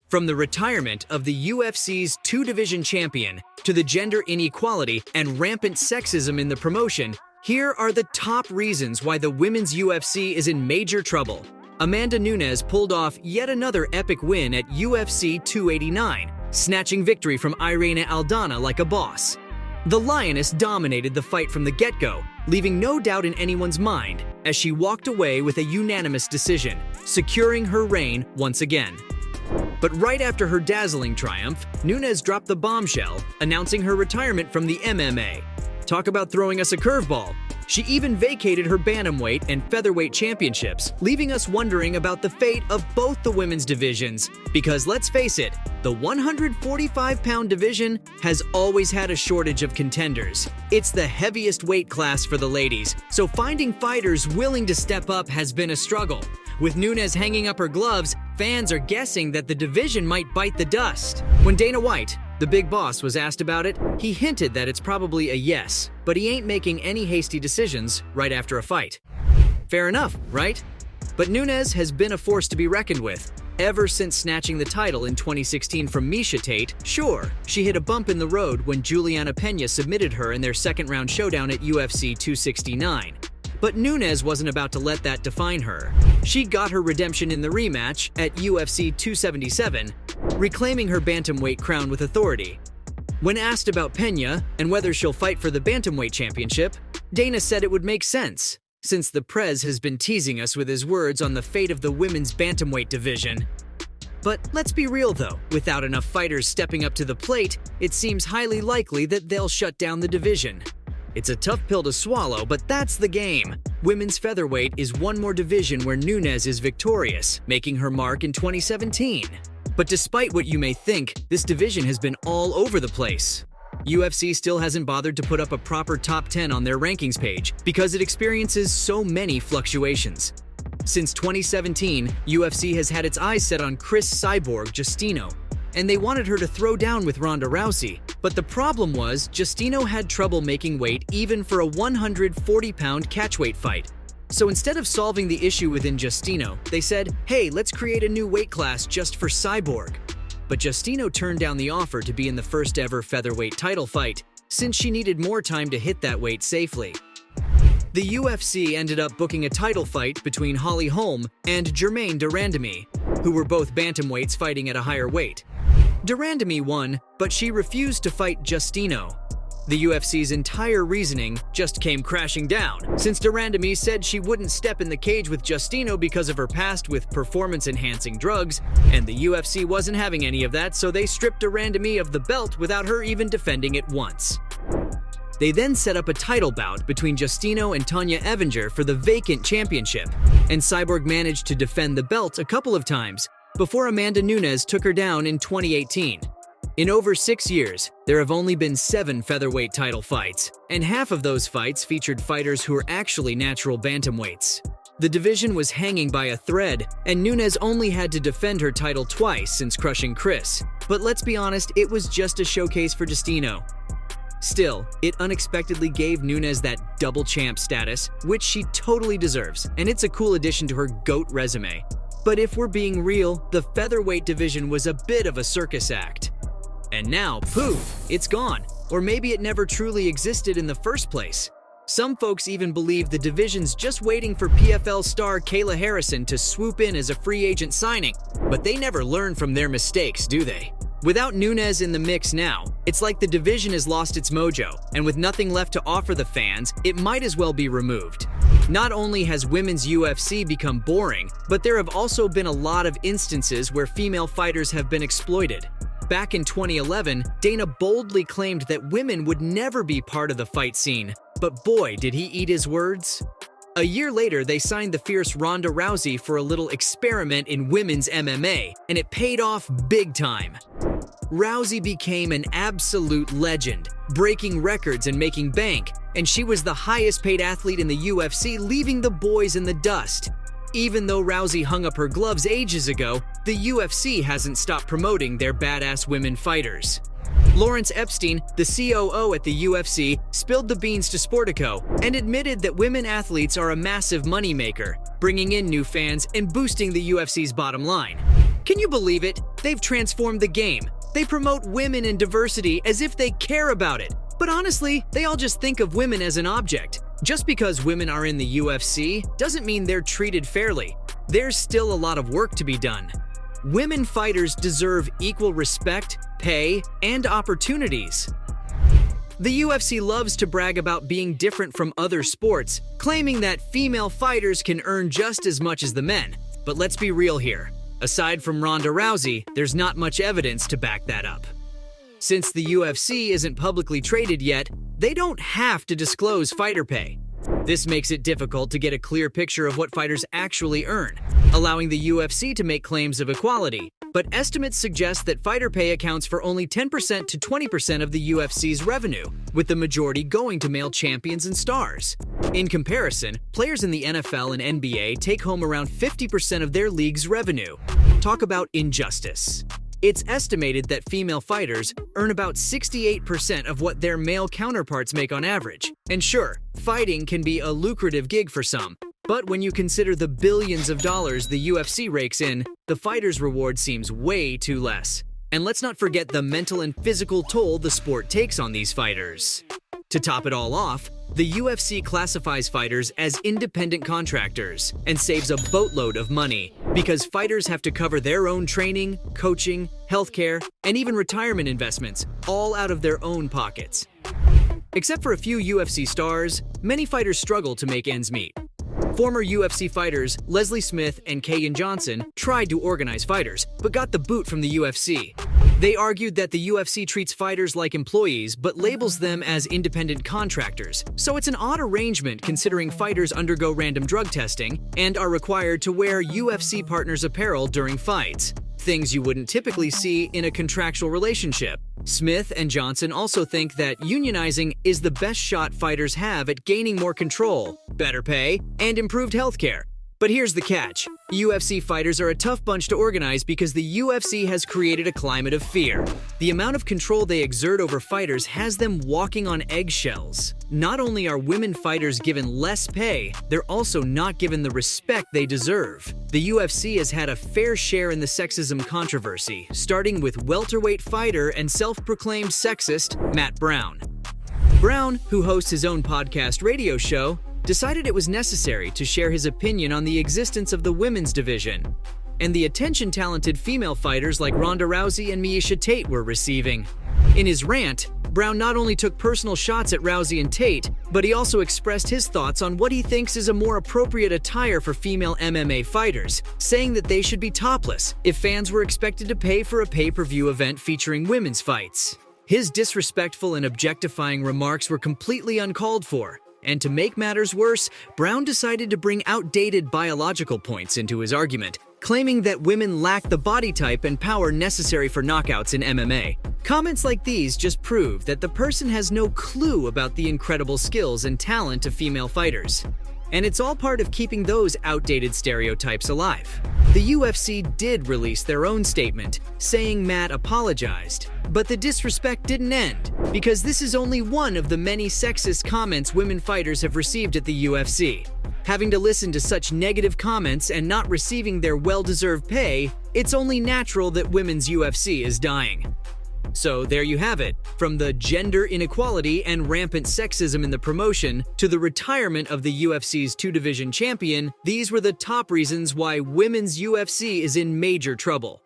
From the retirement of the UFC's two-division champion to the gender inequality and rampant sexism in the promotion, here are the top reasons why the women's UFC is in major trouble. Amanda Nunes pulled off yet another epic win at UFC 289, snatching victory from Irene Aldana like a boss. The Lioness dominated the fight from the get-go, leaving no doubt in anyone's mind as she walked away with a unanimous decision, securing her reign once again. But right after her dazzling triumph, Nunes dropped the bombshell, announcing her retirement from the MMA. Talk about throwing us a curveball. She even vacated her bantamweight and featherweight championships, leaving us wondering about the fate of both the women's divisions. Because let's face it, the 145-pound division has always had a shortage of contenders. It's the heaviest weight class for the ladies, so finding fighters willing to step up has been a struggle. With Nunes hanging up her gloves, fans are guessing that the division might bite the dust. When Dana White, the big boss, was asked about it, he hinted that it's probably a yes, but he ain't making any hasty decisions right after a fight. Fair enough, right? But Nunes has been a force to be reckoned with. Ever since snatching the title in 2016 from Miesha Tate, sure, she hit a bump in the road when Juliana Pena submitted her in their second-round showdown at UFC 269. But Nunes wasn't about to let that define her. She got her redemption in the rematch at UFC 277, reclaiming her bantamweight crown with authority. When asked about Pena and whether she'll fight for the bantamweight championship, Dana said it would make sense, since the Prez has been teasing us with his words on the fate of the women's bantamweight division. But let's be real though, without enough fighters stepping up to the plate, it seems highly likely that they'll shut down the division. It's a tough pill to swallow, but that's the game. Women's featherweight is one more division where Nunes is victorious, making her mark in 2017. But despite what you may think, this division has been all over the place. UFC still hasn't bothered to put up a proper top 10 on their rankings page because it experiences so many fluctuations. Since 2017, UFC has had its eyes set on Cris Cyborg Justino, and they wanted her to throw down with Ronda Rousey. But the problem was, Justino had trouble making weight even for a 140-pound catchweight fight. So instead of solving the issue within Justino, they said, hey, let's create a new weight class just for Cyborg. But Justino turned down the offer to be in the first ever featherweight title fight, since she needed more time to hit that weight safely. The UFC ended up booking a title fight between Holly Holm and Germaine de Randamie, who were both bantamweights fighting at a higher weight. De Randamie won, but she refused to fight Justino. The UFC's entire reasoning just came crashing down, since de Randamie said she wouldn't step in the cage with Justino because of her past with performance-enhancing drugs, and the UFC wasn't having any of that, so they stripped de Randamie of the belt without her even defending it once. They then set up a title bout between Justino and Tonya Evinger for the vacant championship, and Cyborg managed to defend the belt a couple of times before Amanda Nunes took her down in 2018. In over 6 years, there have only been 7 featherweight title fights, and half of those fights featured fighters who are actually natural bantamweights. The division was hanging by a thread, and Nunes only had to defend her title twice since crushing Cris. But let's be honest, it was just a showcase for Justino. Still, it unexpectedly gave Nunes that double champ status, which she totally deserves, and it's a cool addition to her GOAT resume. But if we're being real, the featherweight division was a bit of a circus act. And now, poof, it's gone. Or maybe it never truly existed in the first place. Some folks even believe the division's just waiting for PFL star Kayla Harrison to swoop in as a free agent signing. But they never learn from their mistakes, do they? Without Nunes in the mix now, it's like the division has lost its mojo, and with nothing left to offer the fans, it might as well be removed. Not only has women's UFC become boring, but there have also been a lot of instances where female fighters have been exploited. Back in 2011, Dana boldly claimed that women would never be part of the fight scene, but boy, did he eat his words. A year later, they signed the fierce Ronda Rousey for a little experiment in women's MMA, and it paid off big time. Rousey became an absolute legend, breaking records and making bank, and she was the highest paid athlete in the UFC, leaving the boys in the dust. Even though Rousey hung up her gloves ages ago, the UFC hasn't stopped promoting their badass women fighters. Lawrence Epstein, the COO at the UFC, spilled the beans to Sportico and admitted that women athletes are a massive moneymaker, bringing in new fans and boosting the UFC's bottom line. Can you believe it? They've transformed the game. They promote women and diversity as if they care about it. But honestly, they all just think of women as an object. Just because women are in the UFC doesn't mean they're treated fairly. There's still a lot of work to be done. Women fighters deserve equal respect, pay, and opportunities. The UFC loves to brag about being different from other sports, claiming that female fighters can earn just as much as the men. But let's be real here. Aside from Ronda Rousey, there's not much evidence to back that up. Since the UFC isn't publicly traded yet, they don't have to disclose fighter pay. This makes it difficult to get a clear picture of what fighters actually earn, allowing the UFC to make claims of equality. But estimates suggest that fighter pay accounts for only 10% to 20% of the UFC's revenue, with the majority going to male champions and stars. In comparison, players in the NFL and NBA take home around 50% of their league's revenue. Talk about injustice. It's estimated that female fighters earn about 68% of what their male counterparts make on average. And sure, fighting can be a lucrative gig for some, but when you consider the billions of dollars the UFC rakes in, the fighter's reward seems way too less. And let's not forget the mental and physical toll the sport takes on these fighters. To top it all off, the UFC classifies fighters as independent contractors and saves a boatload of money because fighters have to cover their own training, coaching, healthcare, and even retirement investments, all out of their own pockets. Except for a few UFC stars, many fighters struggle to make ends meet. Former UFC fighters Leslie Smith and Kayan Johnson tried to organize fighters, but got the boot from the UFC. They argued that the UFC treats fighters like employees but labels them as independent contractors, so it's an odd arrangement considering fighters undergo random drug testing and are required to wear UFC partners' apparel during fights, things you wouldn't typically see in a contractual relationship. Smith and Johnson also think that unionizing is the best shot fighters have at gaining more control, better pay, and improved healthcare. But here's the catch. UFC fighters are a tough bunch to organize because the UFC has created a climate of fear. The amount of control they exert over fighters has them walking on eggshells. Not only are women fighters given less pay, they're also not given the respect they deserve. The UFC has had a fair share in the sexism controversy, starting with welterweight fighter and self-proclaimed sexist Matt Brown. Brown, who hosts his own podcast radio show, decided it was necessary to share his opinion on the existence of the women's division and the attention talented female fighters like Ronda Rousey and Miesha Tate were receiving. In his rant, Brown not only took personal shots at Rousey and Tate, but he also expressed his thoughts on what he thinks is a more appropriate attire for female MMA fighters, saying that they should be topless if fans were expected to pay for a pay-per-view event featuring women's fights. His disrespectful and objectifying remarks were completely uncalled for. And to make matters worse, Brown decided to bring outdated biological points into his argument, claiming that women lack the body type and power necessary for knockouts in MMA. Comments like these just prove that the person has no clue about the incredible skills and talent of female fighters. And it's all part of keeping those outdated stereotypes alive. The UFC did release their own statement, saying Matt apologized. But the disrespect didn't end, because this is only one of the many sexist comments women fighters have received at the UFC. Having to listen to such negative comments and not receiving their well-deserved pay, it's only natural that women's UFC is dying. So there you have it. From the gender inequality and rampant sexism in the promotion to the retirement of the UFC's two-division champion, these were the top reasons why women's UFC is in major trouble.